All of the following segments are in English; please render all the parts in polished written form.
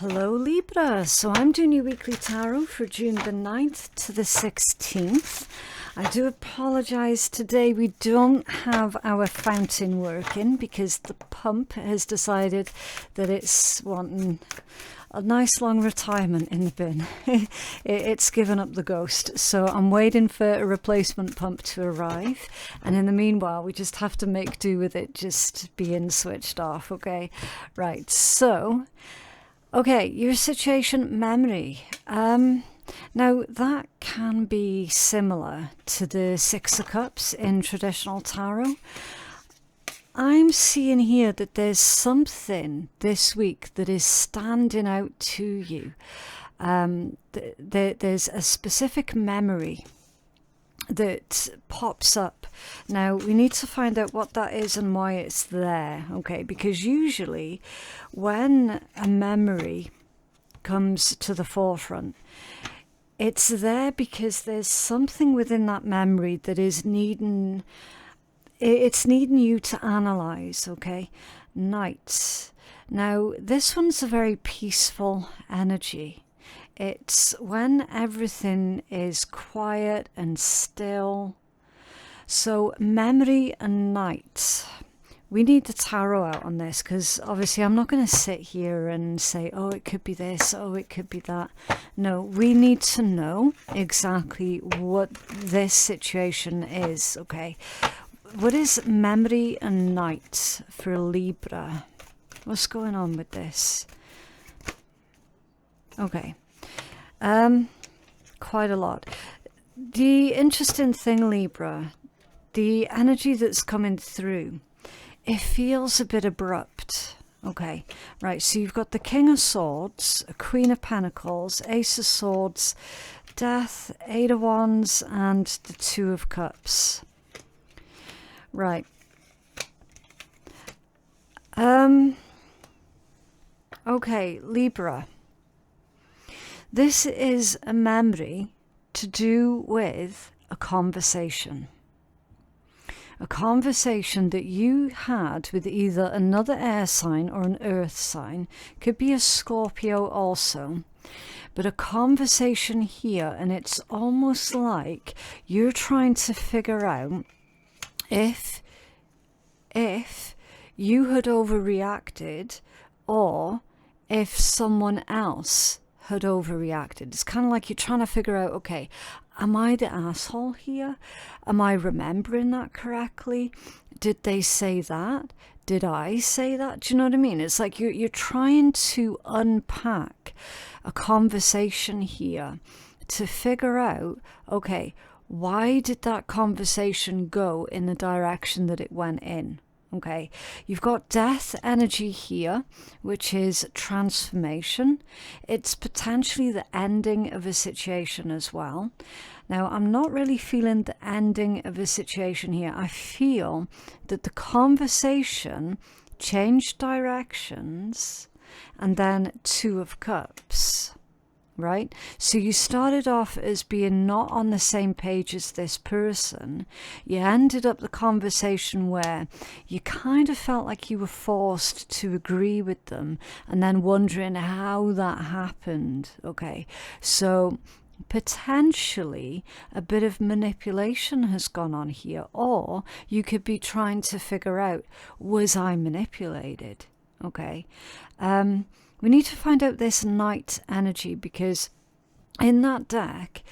Hello Libra, so I'm doing your weekly tarot for June the 9th to the 16th. I do apologise today we don't have our fountain working because the pump has decided that it's wanting a nice long retirement in the bin. It's given up the ghost, so I'm waiting for a replacement pump to arrive, and in the meanwhile we just have to make do with it just being switched off. Okay, right, so okay, your situation memory. Now that can be similar to the Six of Cups in traditional tarot. I'm seeing here that there's something this week that is standing out to you. There's a specific memory that pops up. Now we need to find out what that is and why it's there, okay? Because usually when a memory comes to the forefront, it's there because there's something within that memory that is needing you to analyze, okay? Night. Now this one's a very peaceful energy. It's when everything is quiet and still. So memory and night. We need the tarot out on this because obviously I'm not going to sit here and say, oh, it could be this, oh, it could be that. No, we need to know exactly what this situation is, okay? What is memory and night for Libra? What's going on with this? Okay. Quite a lot. The interesting thing, Libra, the energy that's coming through, it feels a bit abrupt. Okay, right, so you've got the King of Swords, a Queen of Pentacles, Ace of Swords, Death, Eight of Wands, and the Two of Cups. Right. Okay, Libra. This is a memory to do with a conversation. A conversation that you had with either another air sign or an earth sign. Could be a Scorpio also. But a conversation here, and it's almost like you're trying to figure out if you had overreacted or if someone else had overreacted. It's kind of like you're trying to figure out, okay, am I the asshole here? Am I remembering that correctly? Did they say that? Did I say that? Do you know what I mean? It's like you're trying to unpack a conversation here to figure out, okay, why did that conversation go in the direction that it went in? Okay, you've got death energy here, which is transformation. It's potentially the ending of a situation as well. Now, I'm not really feeling the ending of a situation here. I feel that the conversation changed directions, and then Two of Cups. Right? So you started off as being not on the same page as this person. You ended up the conversation where you kind of felt like you were forced to agree with them and then wondering how that happened. Okay, so potentially a bit of manipulation has gone on here, or you could be trying to figure out, was I manipulated? Okay. We need to find out this night energy, because in that deck,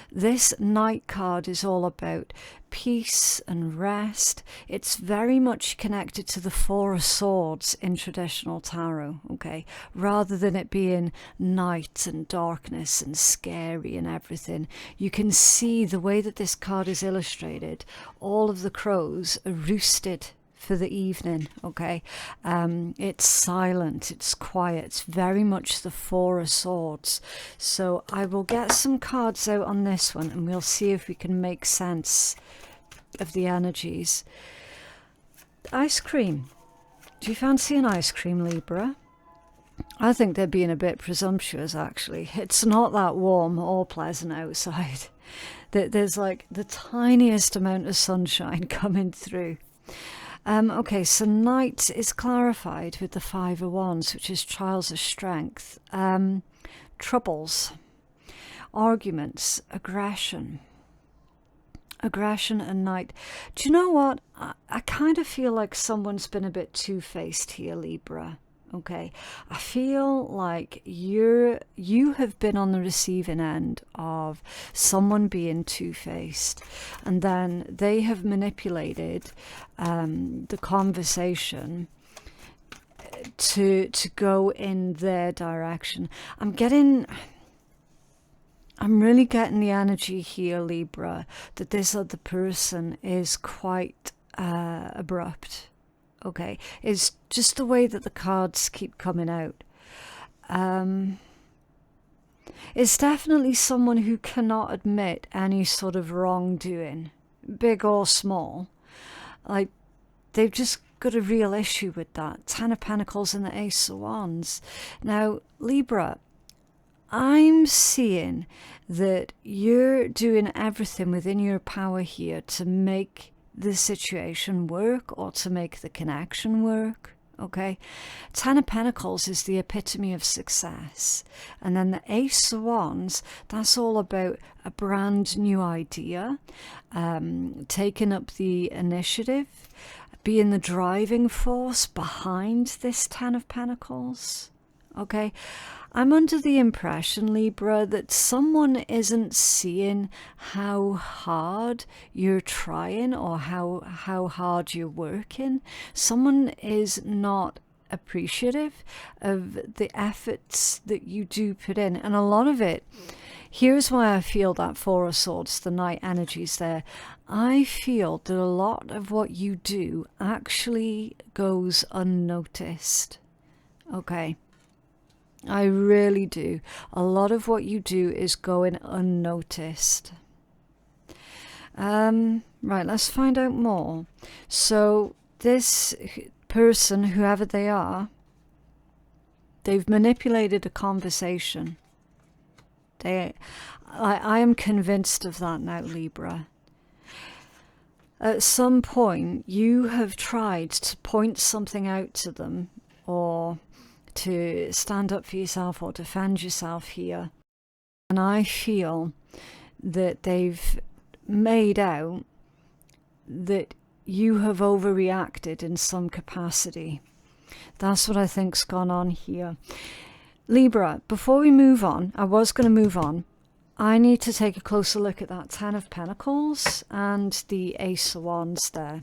this night card is all about peace and rest. It's very much connected to the Four of Swords in traditional tarot, okay? Rather than it being night and darkness and scary and everything. You can see the way that this card is illustrated. All of the crows are roosted for the evening, okay? It's silent, it's quiet, it's very much the Four of Swords. So I will get some cards out on this one and we'll see if we can make sense of the energies. Ice cream. Do you fancy an ice cream, Libra? I think they're being a bit presumptuous, actually. It's not that warm or pleasant outside. There's like the tiniest amount of sunshine coming through. Okay, so Knight is clarified with the Five of Wands, which is trials of strength, troubles, arguments, aggression and Knight. Do you know what? I kind of feel like someone's been a bit two-faced here, Libra. Okay, I feel like you have been on the receiving end of someone being two-faced, and then they have manipulated the conversation to go in their direction. I'm really getting the energy here, Libra, that this other person is quite abrupt. Okay, it's just the way that the cards keep coming out. It's definitely someone who cannot admit any sort of wrongdoing, big or small. Like, they've just got a real issue with that. Ten of Pentacles and the Ace of Wands. Now, Libra, I'm seeing that you're doing everything within your power here to make the situation work, or to make the connection work. Okay, Ten of Pentacles is the epitome of success, and then the Ace of Wands, that's all about a brand new idea, taking up the initiative, being the driving force behind this Ten of Pentacles. Okay, I'm under the impression, Libra, that someone isn't seeing how hard you're trying or how hard you're working. Someone is not appreciative of the efforts that you do put in. And a lot of it, here's why I feel that Four of Swords, the Knight energies there. I feel that a lot of what you do actually goes unnoticed. Okay. I really do. A lot of what you do is going unnoticed. Right, let's find out more. So this person, whoever they are, they've manipulated a conversation. I am convinced of that now, Libra. At some point, you have tried to point something out to them, or to stand up for yourself or defend yourself here. And I feel that they've made out that you have overreacted in some capacity. That's what I think's gone on here. Libra, before we move on, I was going to move on. I need to take a closer look at that Ten of Pentacles and the Ace of Wands there,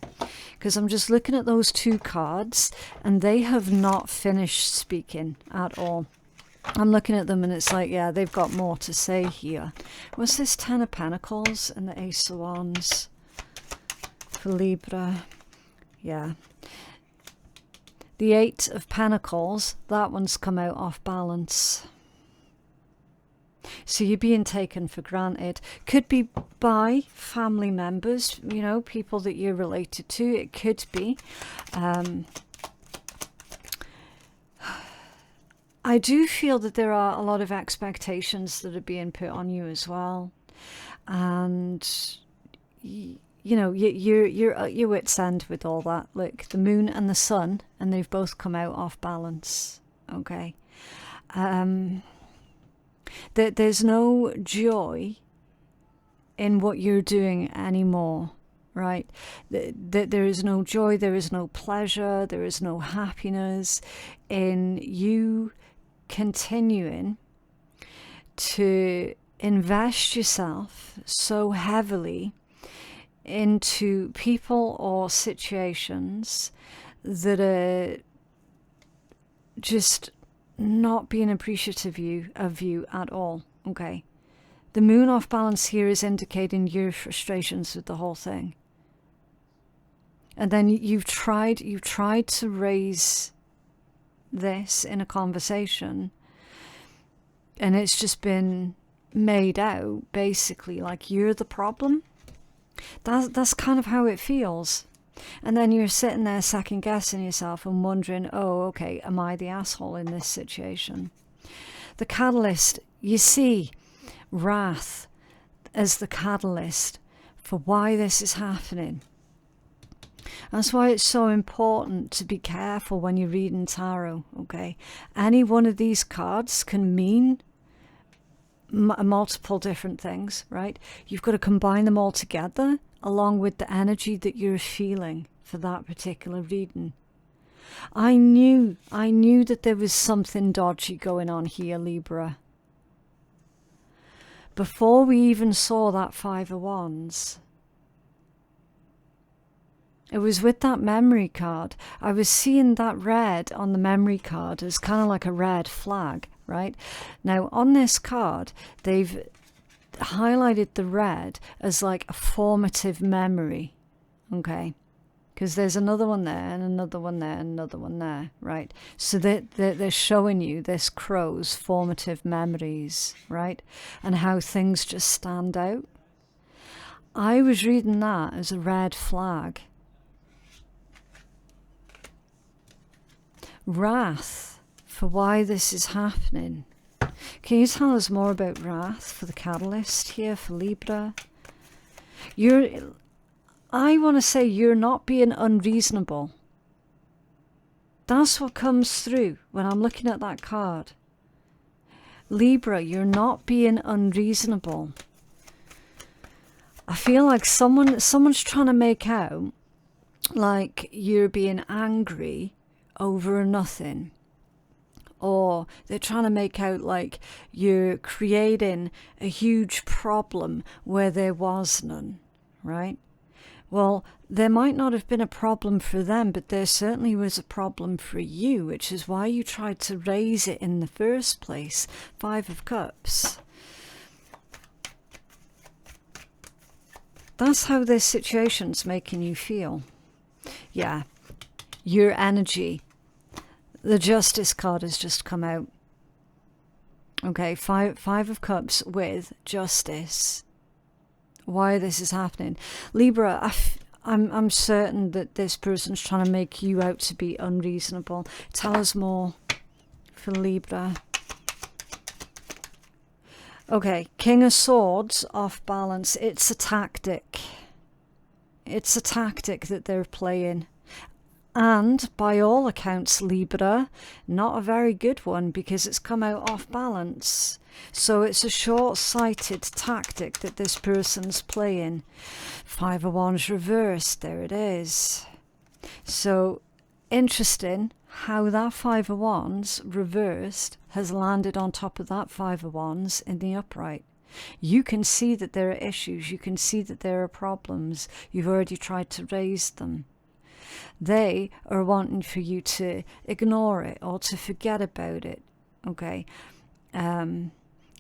because I'm just looking at those two cards and they have not finished speaking at all. I'm looking at them and it's like, yeah, they've got more to say here. What's this Ten of Pentacles and the Ace of Wands for Libra? Yeah. The Eight of Pentacles, that one's come out off balance. So you're being taken for granted. Could be by family members, you know, people that you're related to. It could be. I do feel that there are a lot of expectations that are being put on you as well. And, you know, you're at your wit's end with all that. Look, the moon and the sun, and they've both come out off balance. Okay. That there's no joy in what you're doing anymore, right? That there is no joy, there is no pleasure, there is no happiness in you continuing to invest yourself so heavily into people or situations that are just not being appreciative of you at all. Okay, the moon off balance here is indicating your frustrations with the whole thing, and then you've tried to raise this in a conversation, and it's just been made out basically like you're the problem. That's kind of how it feels. And then you're sitting there second guessing yourself and wondering, oh, okay, am I the asshole in this situation? The catalyst, you see wrath as the catalyst for why this is happening. That's why it's so important to be careful when you're reading tarot, okay? Any one of these cards can mean multiple different things, right? You've got to combine them all together along with the energy that you're feeling for that particular reading. I knew that there was something dodgy going on here, Libra. Before we even saw that Five of Wands. It was with that memory card. I was seeing that red on the memory card as kind of like a red flag, right? Now, on this card, they've highlighted the red as like a formative memory, okay? Because there's another one there, and another one there, and another one there, right? So they're showing you this crow's formative memories, right? And how things just stand out. I was reading that as a red flag. Wrath for why this is happening. Can you tell us more about wrath for the catalyst here for Libra? I want to say you're not being unreasonable. That's what comes through when I'm looking at that card. Libra, you're not being unreasonable. I feel like someone's trying to make out like you're being angry over nothing, or they're trying to make out like you're creating a huge problem where there was none, right? Well, there might not have been a problem for them, but there certainly was a problem for you, which is why you tried to raise it in the first place. Five of Cups. That's how this situation's making you feel. Yeah, your energy. The Justice card has just come out. Okay, five of Cups with Justice. Why this is happening. Libra, I'm certain that this person's trying to make you out to be unreasonable. Tell us more for Libra. Okay, King of Swords, off balance. It's a tactic. It's a tactic that they're playing. And by all accounts, Libra, not a very good one because it's come out off balance. So it's a short-sighted tactic that this person's playing. Five of Wands reversed, there it is. So interesting how that Five of Wands reversed has landed on top of that Five of Wands in the upright. You can see that there are issues, you can see that there are problems, you've already tried to raise them. They are wanting for you to ignore it or to forget about it, okay?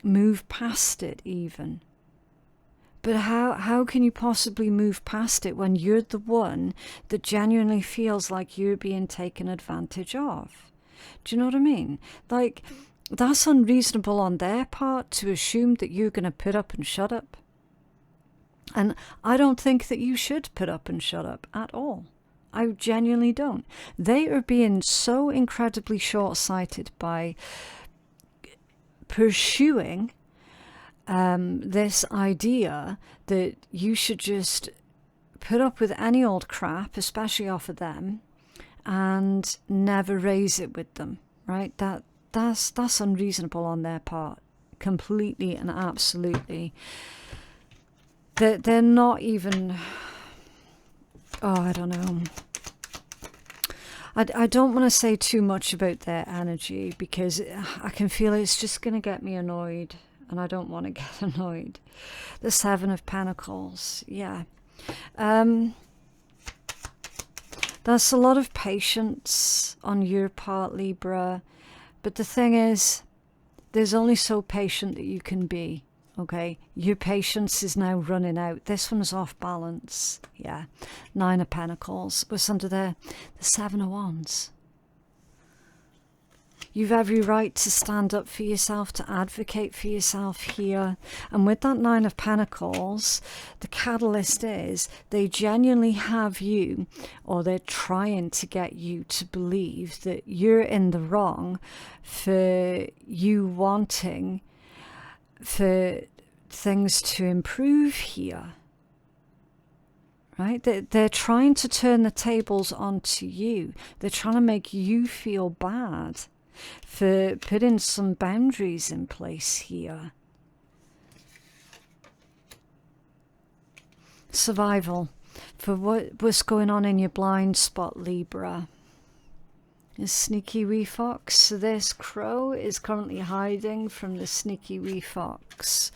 Move past it even. But how can you possibly move past it when you're the one that genuinely feels like you're being taken advantage of? Do you know what I mean? Like, that's unreasonable on their part to assume that you're going to put up and shut up. And I don't think that you should put up and shut up at all. I genuinely don't. They are being so incredibly short-sighted by pursuing this idea that you should just put up with any old crap, especially off of them, and never raise it with them, right? That's unreasonable on their part, completely and absolutely. They're not even... Oh, I don't know. I don't want to say too much about their energy because I can feel it's just going to get me annoyed, and I don't want to get annoyed. The Seven of Pentacles, yeah. That's a lot of patience on your part, Libra. But the thing is, there's only so patient that you can be. Okay, your patience is now running out. This one's off balance. Yeah, Nine of Pentacles was under the Seven of Wands. You've every right to stand up for yourself, to advocate for yourself here. And with that Nine of Pentacles, the catalyst is they genuinely have you, or they're trying to get you to believe that you're in the wrong for you wanting for things to improve here, right? They're trying to turn the tables onto you. They're trying to make you feel bad for putting some boundaries in place here. Survival. For what's going on in your blind spot, Libra. A sneaky wee fox. So this crow is currently hiding from the sneaky wee fox.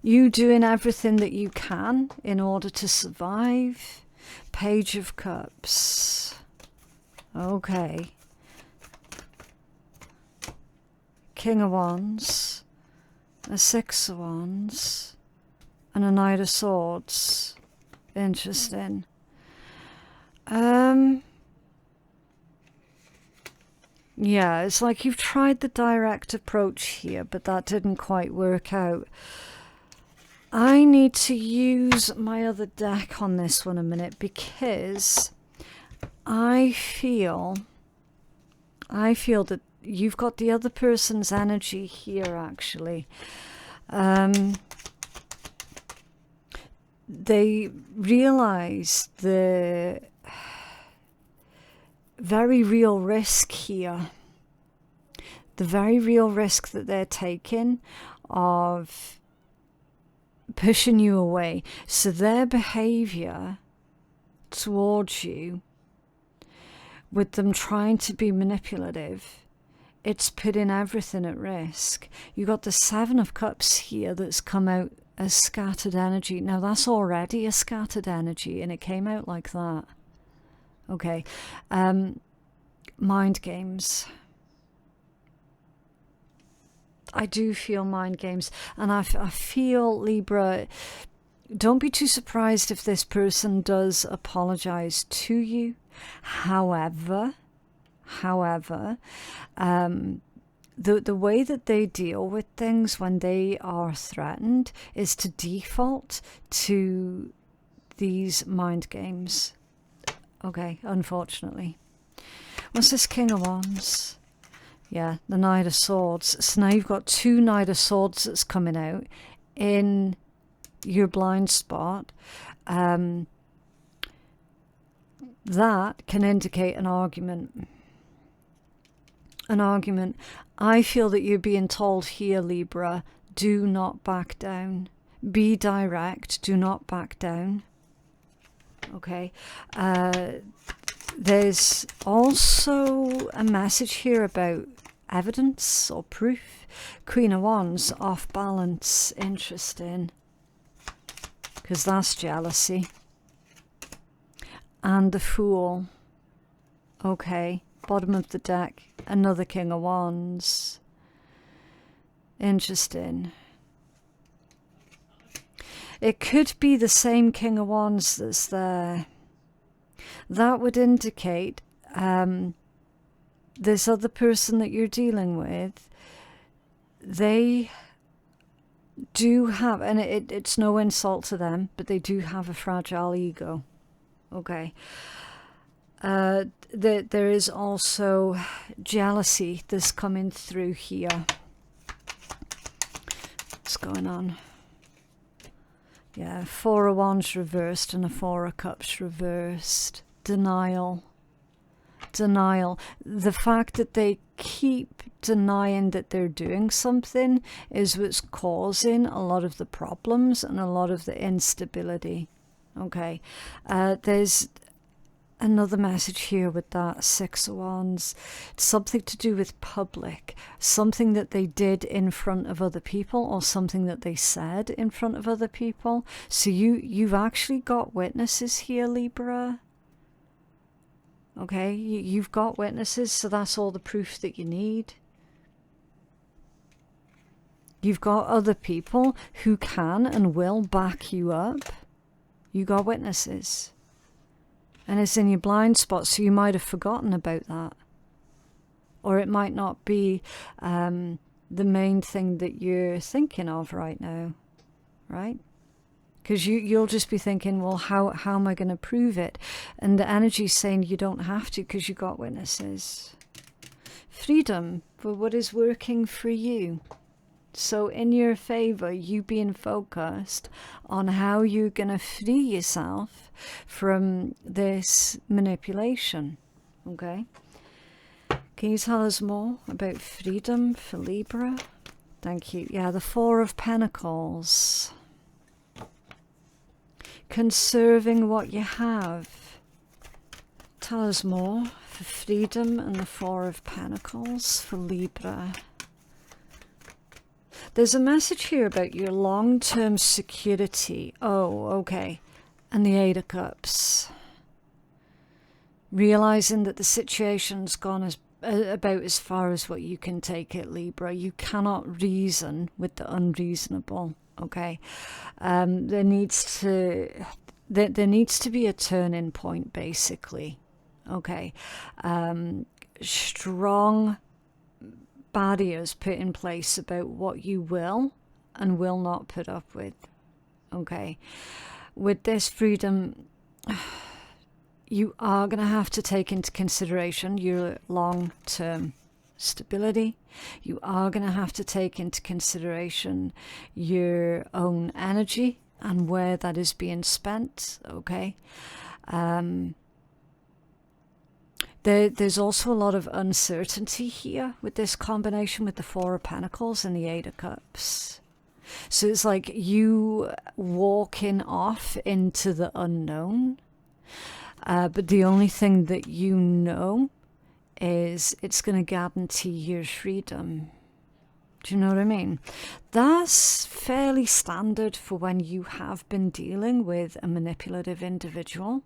You doing everything that you can in order to survive. Page of Cups. Okay. King of Wands. A Six of Wands. And a Knight of Swords. Interesting. Yeah, it's like you've tried the direct approach here, but that didn't quite work out. I need to use my other deck on this one a minute, because I feel that you've got the other person's energy here, actually. They realize the very real risk here. The very real risk that they're taking of pushing you away. So their behavior towards you, with them trying to be manipulative, it's putting everything at risk. You got the Seven of Cups here that's come out as scattered energy. Now that's already a scattered energy, and it came out like that. Okay. Mind games. I do feel mind games, and I feel, Libra, don't be too surprised if this person does apologize to you. However, the way that they deal with things when they are threatened is to default to these mind games. Okay, unfortunately. What's this King of Wands? Yeah, the Knight of Swords. So now you've got two Knight of Swords that's coming out in your blind spot. That can indicate an argument. An argument. I feel that you're being told here, Libra, do not back down. Be direct, do not back down. Okay. There's also a message here about evidence or proof. Queen of Wands, off balance. Interesting. Because that's jealousy. And the Fool. Okay. Bottom of the deck. Another King of Wands. Interesting. It could be the same King of Wands that's there. That would indicate this other person that you're dealing with, they do have, and it's no insult to them, but they do have a fragile ego. Okay. There is also jealousy that's coming through here. What's going on? Yeah, Four of Wands reversed and a Four of Cups reversed. Denial. Denial. The fact that they keep denying that they're doing something is what's causing a lot of the problems and a lot of the instability. Okay. There's another message here with that Six of Wands. It's something to do with public, something that they did in front of other people, or something that they said in front of other people. So you've actually got witnesses here, Libra. Okay, you've got witnesses, so that's all the proof that you need. You've got other people who can and will back you up. You got witnesses. And it's in your blind spot, so you might have forgotten about that. Or it might not be the main thing that you're thinking of right now, right? Because you'll just be thinking, well, how am I going to prove it? And the energy's saying you don't have to, because you got witnesses. Freedom for what is working for you. So in your favor, you being focused on how you're going to free yourself from this manipulation. Okay? Can you tell us more about freedom for Libra? Thank you. Yeah, the Four of Pentacles. Conserving what you have. Tell us more for freedom and the Four of Pentacles for Libra. There's a message here about your long-term security. Oh, okay. And the Eight of Cups. Realizing that the situation's gone about as far as what you can take it, Libra. You cannot reason with the unreasonable. Okay, there needs to be a turning point, basically. Okay, strong barriers put in place about what you will and will not put up with. Okay, with this freedom, you are going to have to take into consideration your long-term stability. You are going to have to take into consideration your own energy and where that is being spent. Okay. There's also a lot of uncertainty here with this combination with the Four of Pentacles and the Eight of Cups. So it's like you walking off into the unknown, but the only thing that you know is it's going to guarantee your freedom. Do you know what I mean? That's fairly standard for when you have been dealing with a manipulative individual.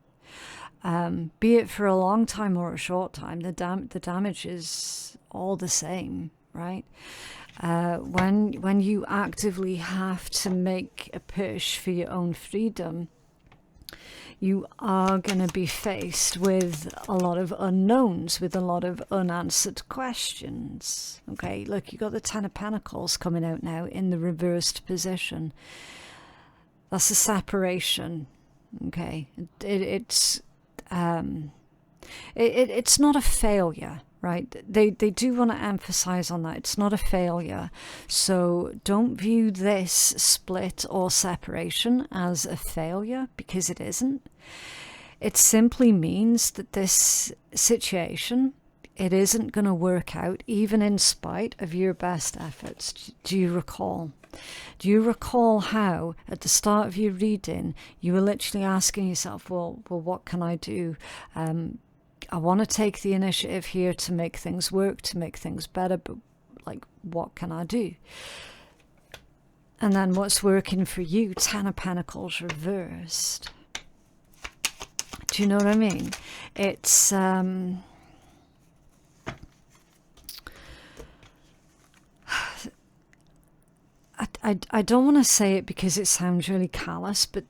Be it for a long time or a short time, the damage is all the same, right? When you actively have to make a push for your own freedom, you are going to be faced with a lot of unknowns, with a lot of unanswered questions. Okay, look, you got the Ten of Pentacles coming out now in the reversed position. That's a separation. Okay, it's not a failure, right? They do want to emphasize on that. It's not a failure. So don't view this split or separation as a failure, because it isn't. It simply means that this situation, it isn't going to work out, even in spite of your best efforts. Do you recall? Do you recall how at the start of your reading you were literally asking yourself, well, what can I do? I want to take the initiative here to make things work, to make things better, but like, what can I do? And then what's working for you? Ten of Pentacles reversed. Do you know what I mean? It's I don't want to say it because it sounds really callous, but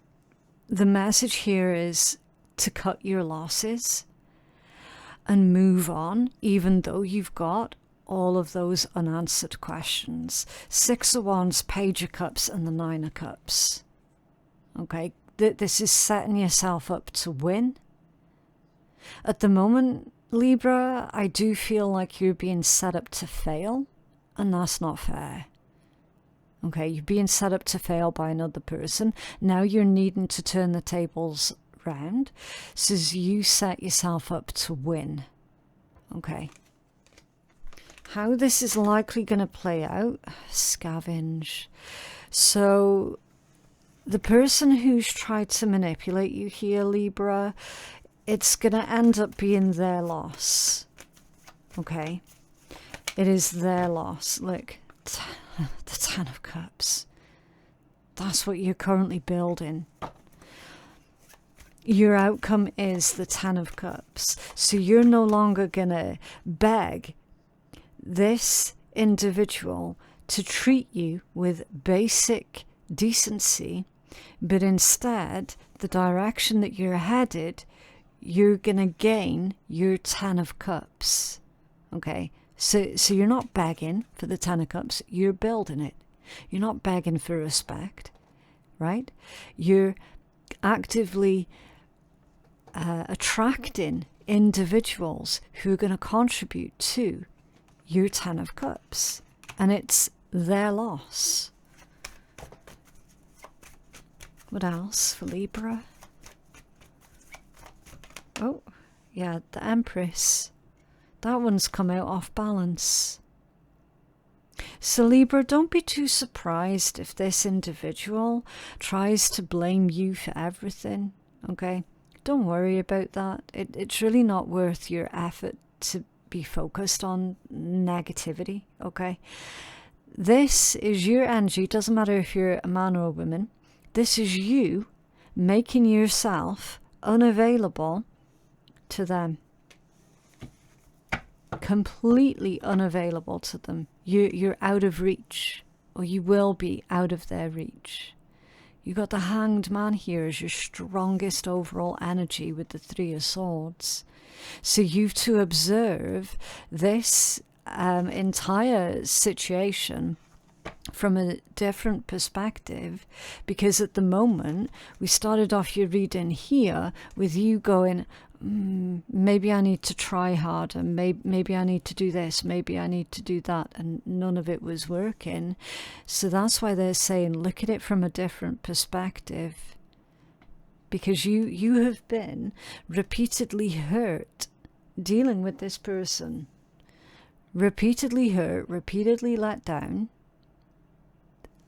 the message here is to cut your losses and move on, even though you've got all of those unanswered questions. Six of Wands, Page of Cups, and the Nine of Cups. Okay, this is setting yourself up to win. At the moment, Libra, I do feel like you're being set up to fail, and that's not fair. Okay, you're being set up to fail by another person. Now you're needing to turn the tables round so you set yourself up to win. Okay. How this is likely going to play out? Scavenge. So the person who's tried to manipulate you here, Libra, it's going to end up being their loss. Okay. It is their loss. Look. The Ten of Cups. That's what you're currently building. Your outcome is the Ten of Cups. So you're no longer going to beg this individual to treat you with basic decency, but instead, the direction that you're headed, you're going to gain your Ten of Cups. Okay? So you're not begging for the Ten of Cups, you're building it. You're not begging for respect, right? You're actively attracting individuals who are going to contribute to your Ten of Cups. And it's their loss. What else for Libra? Oh, yeah, the Empress. That one's come out off balance. So Libra, don't be too surprised if this individual tries to blame you for everything, okay? Don't worry about that. It's really not worth your effort to be focused on negativity, okay? This is your energy. It doesn't matter if you're a man or a woman. This is you making yourself unavailable to them. Completely unavailable to them. You're out of reach, or you will be out of their reach. You got the Hanged Man here as your strongest overall energy with the Three of Swords. So you've to observe this entire situation from a different perspective, because at the moment we started off your reading here with you going, maybe I need to try harder, maybe I need to do this, maybe I need to do that, and none of it was working. So that's why they're saying look at it from a different perspective, because you have been repeatedly hurt dealing with this person, repeatedly hurt, repeatedly let down,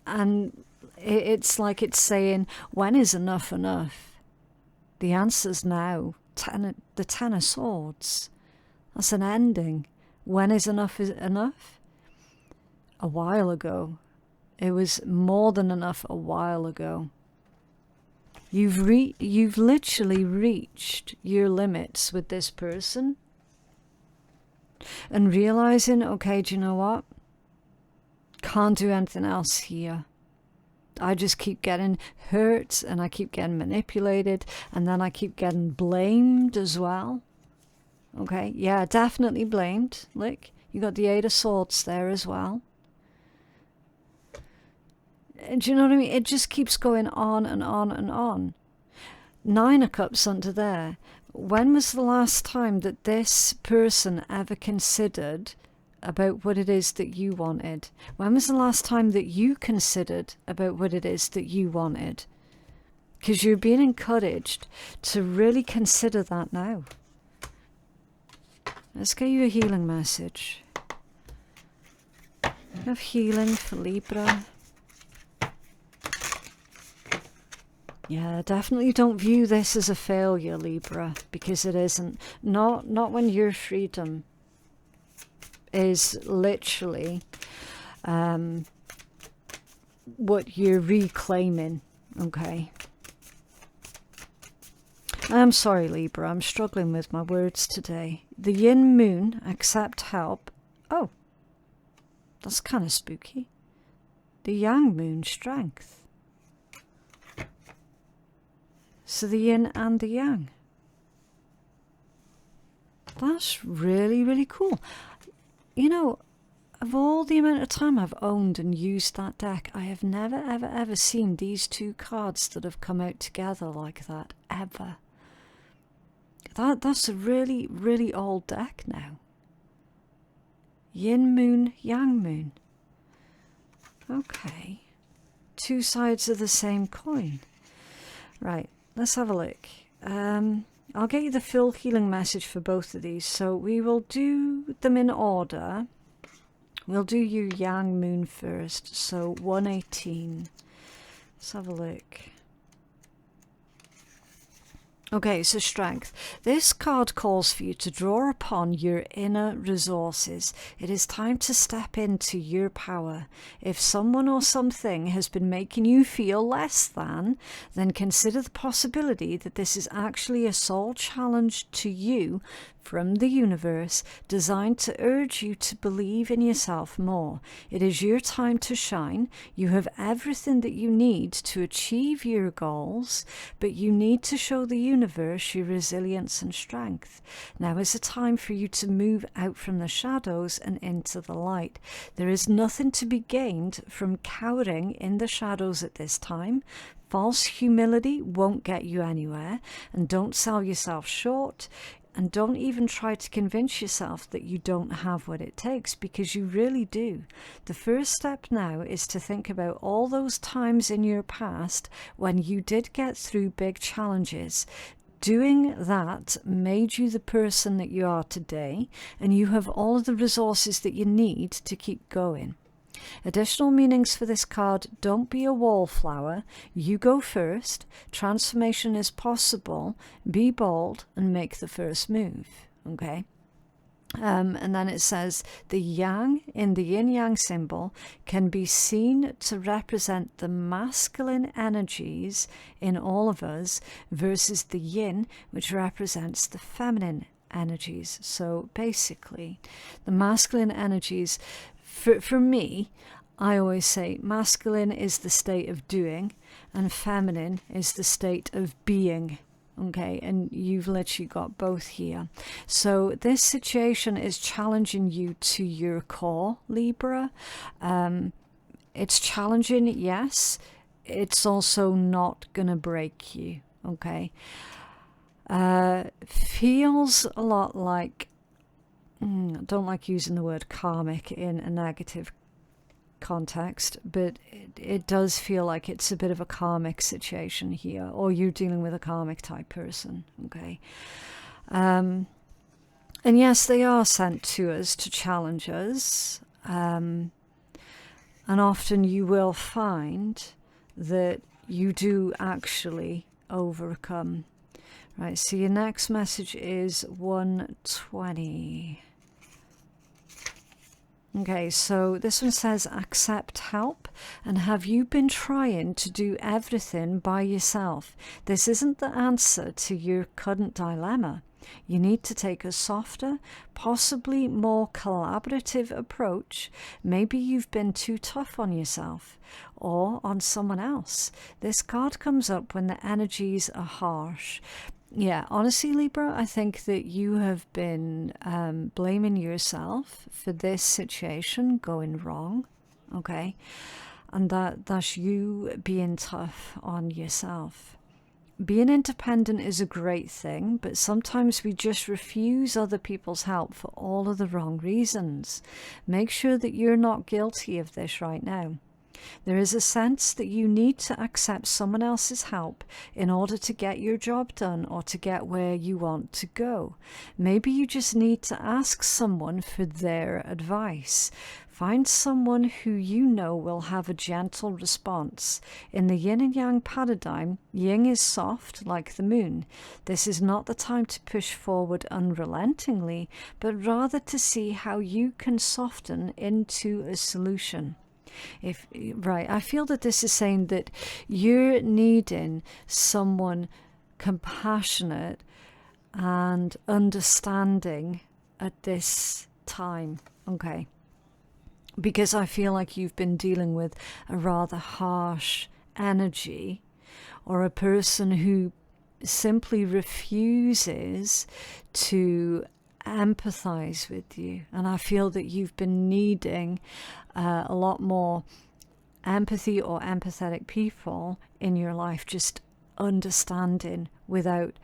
and it's like it's saying, when is enough enough? The answer's now. The Ten of Swords. That's an ending. When is enough enough? A while ago. It was more than enough a while ago. You've literally reached your limits with this person. And realizing, okay, do you know what? Can't do anything else here. I just keep getting hurt, and I keep getting manipulated, and then I keep getting blamed as well. Okay, yeah, definitely blamed. Look, you got the Eight of Swords there as well. And do you know what I mean? It just keeps going on and on and on. Nine of Cups under there. When was the last time that this person ever considered about what it is that you wanted? When was the last time that you considered about what it is that you wanted? Because you're being encouraged to really consider that now. Let's get you a healing message. We have healing for Libra. Yeah, definitely don't view this as a failure, Libra, because it isn't. Not when your freedom is literally what you're reclaiming, okay? I'm sorry, Libra, I'm struggling with my words today. The Yin Moon, accept help. Oh, that's kind of spooky. The Yang Moon, strength. So the Yin and the Yang. That's really, really cool. You know, of all the amount of time I've owned and used that deck, I have never, ever, ever seen these two cards that have come out together like that, ever. That's a really, really old deck now. Yin Moon, Yang Moon. Okay. Two sides of the same coin. Right, let's have a look. I'll get you the full healing message for both of these. So we will do them in order. We'll do you Yang Moon first. So 118. Let's have a look. Okay, so strength. This card calls for you to draw upon your inner resources. It is time to step into your power. If someone or something has been making you feel less than, then consider the possibility that this is actually a soul challenge to you from the universe, designed to urge you to believe in yourself more. It is your time to shine. You have everything that you need to achieve your goals, but you need to show the universe your resilience and strength. Now is the time for you to move out from the shadows and into the light. There is nothing to be gained from cowering in the shadows at this time. False humility won't get you anywhere, and don't sell yourself short. And don't even try to convince yourself that you don't have what it takes, because you really do. The first step now is to think about all those times in your past when you did get through big challenges. Doing that made you the person that you are today, and you have all of the resources that you need to keep going. Additional meanings for this card: don't be a wallflower. You go first. Transformation is possible. Be bold and make the first move. Okay. And then it says the yang in the yin-yang symbol can be seen to represent the masculine energies in all of us versus the yin, which represents the feminine energies. So basically, the masculine energies, for me, I always say masculine is the state of doing and feminine is the state of being. Okay, and you've literally got both here. So this situation is challenging you to your core, Libra. It's challenging, yes. It's also not going to break you, okay? Feels a lot like, I don't like using the word karmic in a negative context, but it does feel like it's a bit of a karmic situation here, or you're dealing with a karmic type person, okay? And yes, they are sent to us to challenge us, and often you will find that you do actually overcome. Right, so your next message is 120. Okay, so this one says accept help. And have you been trying to do everything by yourself? This isn't the answer to your current dilemma. You need to take a softer, possibly more collaborative approach. Maybe you've been too tough on yourself or on someone else. This card comes up when the energies are harsh. Yeah, honestly, Libra, I think that you have been blaming yourself for this situation going wrong, okay? And that's you being tough on yourself. Being independent is a great thing, but sometimes we just refuse other people's help for all of the wrong reasons. Make sure that you're not guilty of this right now. There is a sense that you need to accept someone else's help in order to get your job done or to get where you want to go. Maybe you just need to ask someone for their advice. Find someone who you know will have a gentle response. In the yin and yang paradigm, yin is soft like the moon. This is not the time to push forward unrelentingly, but rather to see how you can soften into a solution. I feel that this is saying that you're needing someone compassionate and understanding at this time, okay? Because I feel like you've been dealing with a rather harsh energy, or a person who simply refuses to empathize with you. And I feel that you've been needing a lot more empathy or empathetic people in your life, just understanding without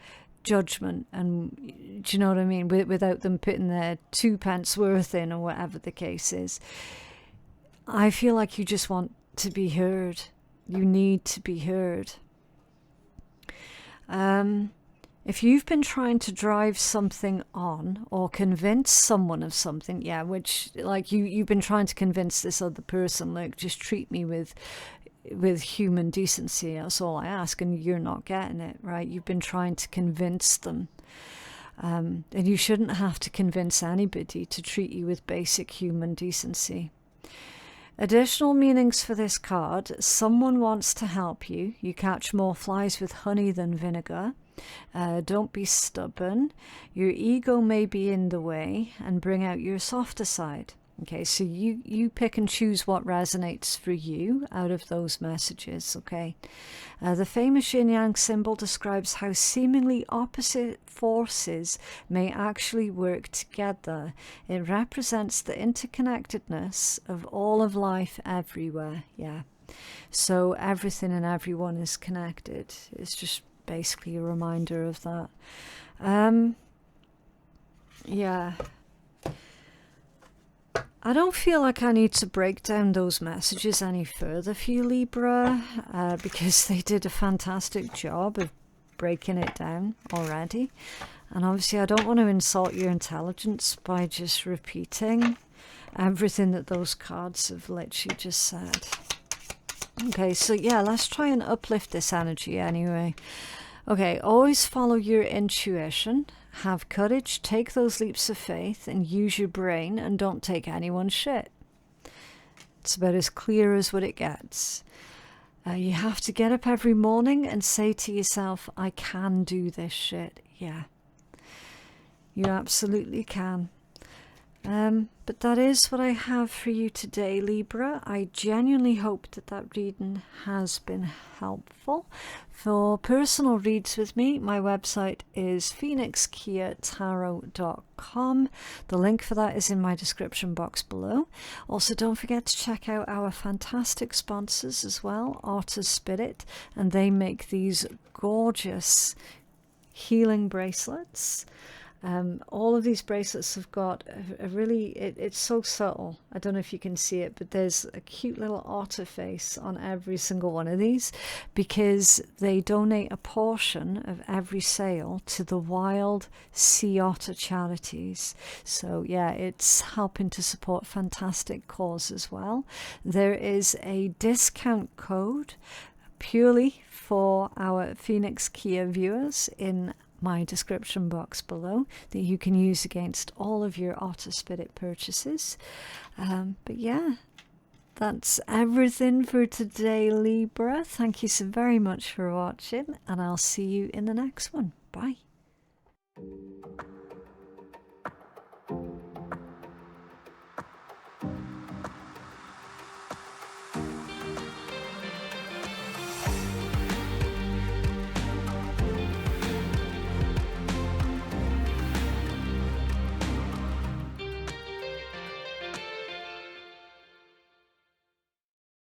judgment, and do you know what I mean, without them putting their 2 pence worth in, or whatever the case is. I feel like you just want to be heard. You need to be heard. If you've been trying to drive something on or convince someone of something, yeah, which, like, you've been trying to convince this other person, like, just treat me with human decency, that's all I ask, and you're not getting it, right? You've been trying to convince them. And you shouldn't have to convince anybody to treat you with basic human decency. Additional meanings for this card: someone wants to help you. You catch more flies with honey than vinegar. Don't be stubborn. Your ego may be in the way, and bring out your softer side. Okay, so you pick and choose what resonates for you out of those messages, okay? The famous yin-yang symbol describes how seemingly opposite forces may actually work together. It represents the interconnectedness of all of life everywhere, yeah. So everything and everyone is connected. It's just basically a reminder of that. Yeah. I don't feel like I need to break down those messages any further for you, Libra, because they did a fantastic job of breaking it down already. And obviously I don't want to insult your intelligence by just repeating everything that those cards have literally just said. Okay, so yeah, let's try and uplift this energy anyway. Okay, always follow your intuition. Have courage, take those leaps of faith, and use your brain, and don't take anyone's shit. It's about as clear as what it gets. You have to get up every morning and say to yourself, I can do this shit. Yeah, you absolutely can. But that is what I have for you today, Libra. I genuinely hope that that reading has been helpful. For personal reads with me, my website is phoenixkeiatarot.com. The link for that is in my description box below. Also, don't forget to check out our fantastic sponsors as well, Artist Spirit, and they make these gorgeous healing bracelets. All of these bracelets have got a really, it's so subtle. I don't know if you can see it, but there's a cute little otter face on every single one of these, because they donate a portion of every sale to the wild sea otter charities. So yeah, it's helping to support fantastic cause as well. There is a discount code purely for our Phoenix Keia viewers in my description box below that you can use against all of your Otter Spirit purchases. But yeah, that's everything for today, Libra. Thank you so very much for watching, and I'll see you in the next one. Bye.